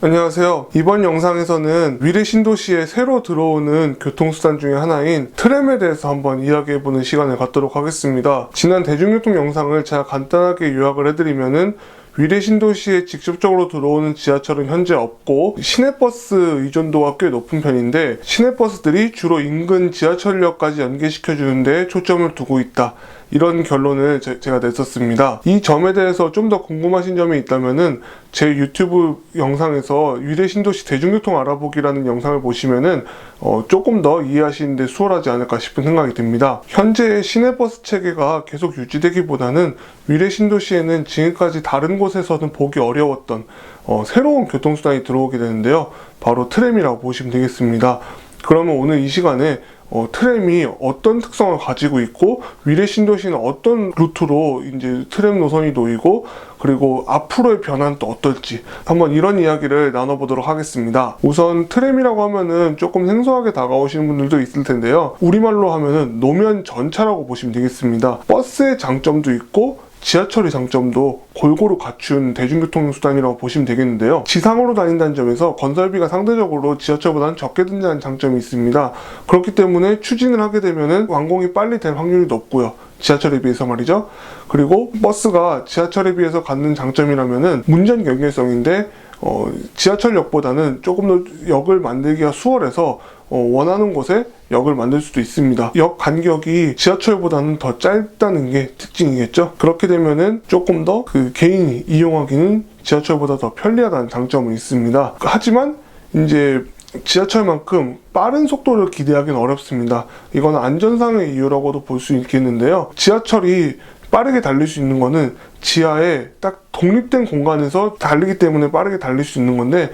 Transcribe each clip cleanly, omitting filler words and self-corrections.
안녕하세요. 이번 영상에서는 위례 신도시에 새로 들어오는 교통수단 중에 하나인 트램에 대해서 한번 이야기해보는 시간을 갖도록 하겠습니다. 지난 대중교통 영상을 제가 간단하게 요약을 해드리면은 위례 신도시에 직접적으로 들어오는 지하철은 현재 없고 시내버스 의존도가 꽤 높은 편인데 시내버스들이 주로 인근 지하철역까지 연계시켜주는 데 초점을 두고 있다. 이런 결론을 제가 냈었습니다. 이 점에 대해서 좀 더 궁금하신 점이 있다면은 제 유튜브 영상에서 위례 신도시 대중교통 알아보기라는 영상을 보시면은 조금 더 이해하시는데 수월하지 않을까 싶은 생각이 듭니다. 현재 시내버스 체계가 계속 유지되기보다는 위례 신도시에는 지금까지 다른 곳에서는 보기 어려웠던 새로운 교통수단이 들어오게 되는데요. 바로 트램이라고 보시면 되겠습니다. 그러면 오늘 이 시간에 트램이 어떤 특성을 가지고 있고 위례 신도시는 어떤 루트로 이제 트램 노선이 놓이고 그리고 앞으로의 변화는 또 어떨지 한번 이런 이야기를 나눠보도록 하겠습니다. 우선 트램이라고 하면은 조금 생소하게 다가오시는 분들도 있을 텐데요. 우리말로 하면은 노면 전차라고 보시면 되겠습니다. 버스의 장점도 있고 지하철의 장점도 골고루 갖춘 대중교통 수단이라고 보시면 되겠는데요. 지상으로 다닌다는 점에서 건설비가 상대적으로 지하철보다는 적게 든다는 장점이 있습니다. 그렇기 때문에 추진을 하게 되면은 완공이 빨리 될 확률이 높고요. 지하철에 비해서 말이죠. 그리고 버스가 지하철에 비해서 갖는 장점이라면은 문전 경유성인데 지하철역보다는 조금 더 역을 만들기가 수월해서 원하는 곳에 역을 만들 수도 있습니다. 역 간격이 지하철보다는 더 짧다는 게 특징이겠죠. 그렇게 되면은 조금 더 개인이 이용하기는 지하철보다 더 편리하다는 장점은 있습니다. 하지만 이제 지하철만큼 빠른 속도를 기대하기는 어렵습니다. 이건 안전상의 이유라고도 볼 수 있겠는데요. 지하철이 빠르게 달릴 수 있는 거는 지하에 딱 독립된 공간에서 달리기 때문에 빠르게 달릴 수 있는 건데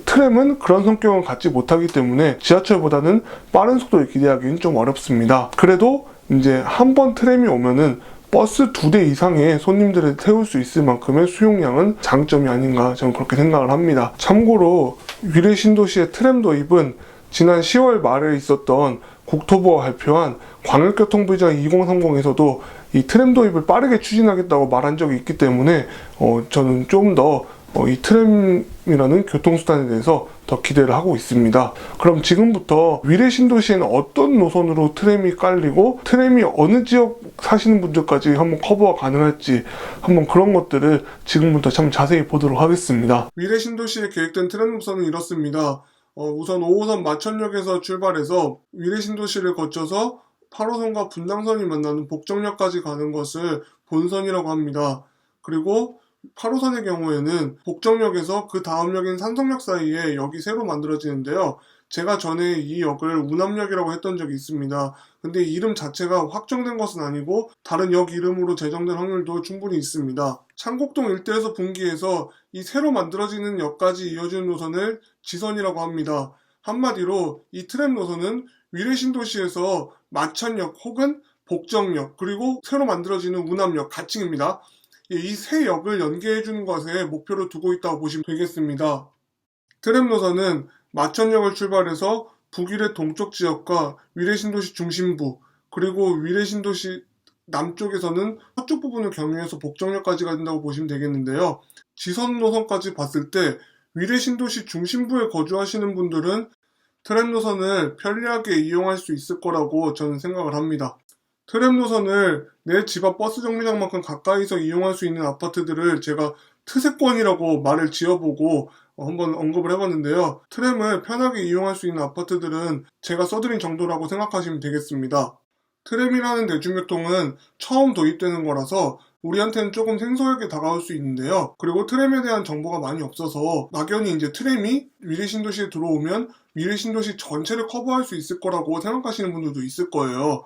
트램은 그런 성격을 갖지 못하기 때문에 지하철보다는 빠른 속도를 기대하기는 좀 어렵습니다. 그래도 이제 한 번 트램이 오면은 버스 2대 이상의 손님들을 태울 수 있을 만큼의 수용량은 장점이 아닌가 저는 그렇게 생각을 합니다. 참고로 위례 신도시의 트램 도입은 지난 10월 말에 있었던 국토부가 발표한 광역교통부의장 2030에서도 이 트램 도입을 빠르게 추진하겠다고 말한 적이 있기 때문에 저는 좀 더 이 트램이라는 교통수단에 대해서 더 기대를 하고 있습니다. 그럼 지금부터 위례 신도시에는 어떤 노선으로 트램이 깔리고 트램이 어느 지역 사시는 분들까지 한번 커버가 가능할지 한번 그런 것들을 지금부터 참 자세히 보도록 하겠습니다. 위례 신도시에 계획된 트램 노선은 이렇습니다. 우선 5호선 마천역에서 출발해서 위례 신도시를 거쳐서 8호선과 분당선이 만나는 복정역까지 가는 것을 본선이라고 합니다. 그리고 8호선의 경우에는 복정역에서 그 다음 역인 산성역 사이에 역이 새로 만들어지는데요. 제가 전에 이 역을 운암역이라고 했던 적이 있습니다. 근데 이름 자체가 확정된 것은 아니고 다른 역 이름으로 제정된 확률도 충분히 있습니다. 창곡동 일대에서 분기해서 이 새로 만들어지는 역까지 이어지는 노선을 지선이라고 합니다. 한마디로 이 트램 노선은 위례 신도시에서 마천역 혹은 복정역 그리고 새로 만들어지는 운암역 가칭입니다. 이 세 역을 연계해주는 것에 목표를 두고 있다고 보시면 되겠습니다. 트램 노선은 마천역을 출발해서 북위례 동쪽 지역과 위례 신도시 중심부 그리고 위례 신도시 남쪽에서는 서쪽 부분을 경유해서 복정역까지 간다고 보시면 되겠는데요. 지선 노선까지 봤을 때 위례 신도시 중심부에 거주하시는 분들은 트램 노선을 편리하게 이용할 수 있을 거라고 저는 생각을 합니다. 트램 노선을 내 집 앞 버스 정류장만큼 가까이서 이용할 수 있는 아파트들을 제가 트세권이라고 말을 지어보고 한번 언급을 해봤는데요. 트램을 편하게 이용할 수 있는 아파트들은 제가 써드린 정도라고 생각하시면 되겠습니다. 트램이라는 대중교통은 처음 도입되는 거라서 우리한테는 조금 생소하게 다가올 수 있는데요. 그리고 트램에 대한 정보가 많이 없어서 막연히 이제 트램이 위례 신도시에 들어오면 위례 신도시 전체를 커버할 수 있을 거라고 생각하시는 분들도 있을 거예요.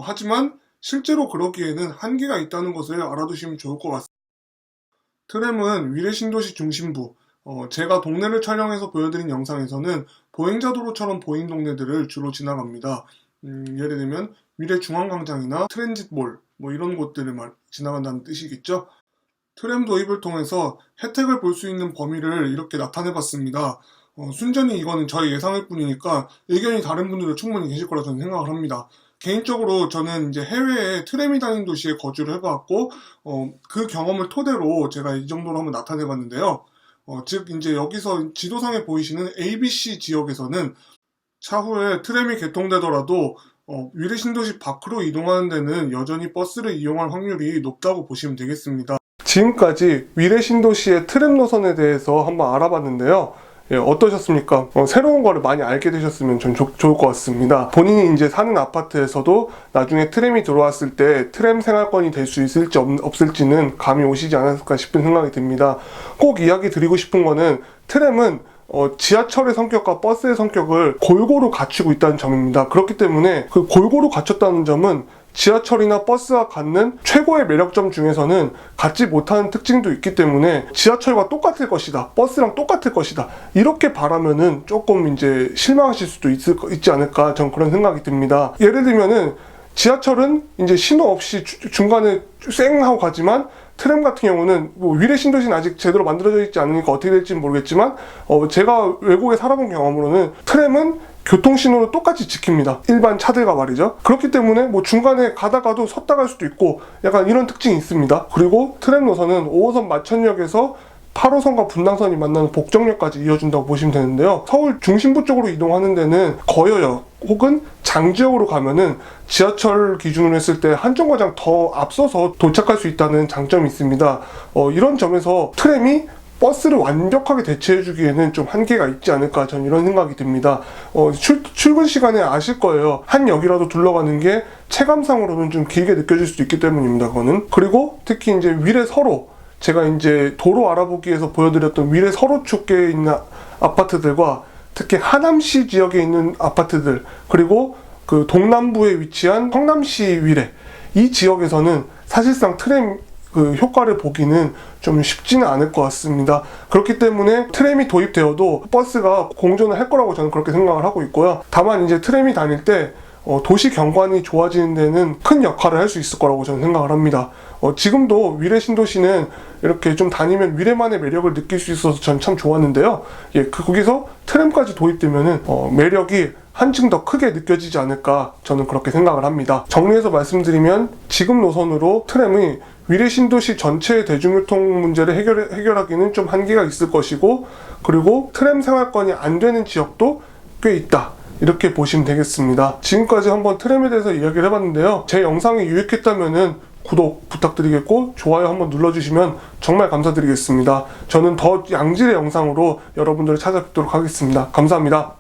하지만 실제로 그러기에는 한계가 있다는 것을 알아두시면 좋을 것 같습니다. 트램은 위례 신도시 중심부, 제가 동네를 촬영해서 보여드린 영상에서는 보행자도로처럼 보이는 동네들을 주로 지나갑니다. 예를 들면 위례 중앙광장이나 트랜짓몰 이런 곳들을 지나간다는 뜻이겠죠. 트램 도입을 통해서 혜택을 볼 수 있는 범위를 이렇게 나타내봤습니다. 순전히 이거는 저의 예상일 뿐이니까 의견이 다른 분들도 충분히 계실 거라 저는 생각을 합니다. 개인적으로 저는 이제 해외에 트램이 다니는 도시에 거주를 해봤고 그 경험을 토대로 제가 이 정도로 한번 나타내봤는데요. 즉 이제 여기서 지도상에 보이시는 ABC 지역에서는 차후에 트램이 개통되더라도 위례 신도시 밖으로 이동하는 데는 여전히 버스를 이용할 확률이 높다고 보시면 되겠습니다. 지금까지 위례 신도시의 트램 노선에 대해서 한번 알아봤는데요. 어떠셨습니까? 새로운 거를 많이 알게 되셨으면 좀 좋을 것 같습니다. 본인이 이제 사는 아파트에서도 나중에 트램이 들어왔을 때 트램 생활권이 될 수 있을지 없을지는 감이 오시지 않았을까 싶은 생각이 듭니다. 꼭 이야기 드리고 싶은 거는 트램은 지하철의 성격과 버스의 성격을 골고루 갖추고 있다는 점입니다. 그렇기 때문에 그 골고루 갖췄다는 점은 지하철이나 버스가 갖는 최고의 매력점 중에서는 갖지 못하는 특징도 있기 때문에 지하철과 똑같을 것이다, 버스랑 똑같을 것이다, 이렇게 바라면은 조금 이제 실망하실 수도 있지 않을까, 전 그런 생각이 듭니다. 예를 들면은 지하철은 이제 신호 없이 중간에 쌩 하고 가지만 트램 같은 경우는 위례 신도시는 아직 제대로 만들어져 있지 않으니까 어떻게 될지는 모르겠지만 제가 외국에 살아본 경험으로는 트램은 교통신호를 똑같이 지킵니다. 일반 차들과 말이죠. 그렇기 때문에 중간에 가다가도 섰다 갈 수도 있고 약간 이런 특징이 있습니다. 그리고 트램 노선은 5호선 마천역에서 8호선과 분당선이 만나는 복정역까지 이어준다고 보시면 되는데요. 서울 중심부 쪽으로 이동하는 데는 거여역 혹은 장지역으로 가면은 지하철 기준으로 했을 때 한 정거장 더 앞서서 도착할 수 있다는 장점이 있습니다. 이런 점에서 트램이 버스를 완벽하게 대체해주기에는 좀 한계가 있지 않을까, 저는 이런 생각이 듭니다. 출근 시간에 아실 거예요. 한 역이라도 둘러가는 게 체감상으로는 좀 길게 느껴질 수도 있기 때문입니다. 그거는. 그리고 특히 이제 위례 서로, 제가 이제 도로 알아보기에서 보여드렸던 위례 서로 축계에 있는 아파트들과 특히 하남시 지역에 있는 아파트들, 그리고 그 동남부에 위치한 성남시 위례, 이 지역에서는 사실상 트램 효과를 보기는 좀 쉽지는 않을 것 같습니다. 그렇기 때문에 트램이 도입되어도 버스가 공존을 할 거라고 저는 그렇게 생각을 하고 있고요. 다만 이제 트램이 다닐 때 도시 경관이 좋아지는 데는 큰 역할을 할 수 있을 거라고 저는 생각을 합니다. 지금도 위례 신도시는 이렇게 좀 다니면 위례만의 매력을 느낄 수 있어서 전 참 좋았는데요. 거기서 트램까지 도입되면은 매력이 한층 더 크게 느껴지지 않을까, 저는 그렇게 생각을 합니다. 정리해서 말씀드리면 지금 노선으로 트램이 위례 신도시 전체의 대중교통 문제를 해결하기는 좀 한계가 있을 것이고, 그리고 트램 생활권이 안 되는 지역도 꽤 있다, 이렇게 보시면 되겠습니다. 지금까지 한번 트램에 대해서 이야기를 해봤는데요. 제 영상이 유익했다면은 구독 부탁드리겠고 좋아요 한번 눌러주시면 정말 감사드리겠습니다. 저는 더 양질의 영상으로 여러분들을 찾아뵙도록 하겠습니다. 감사합니다.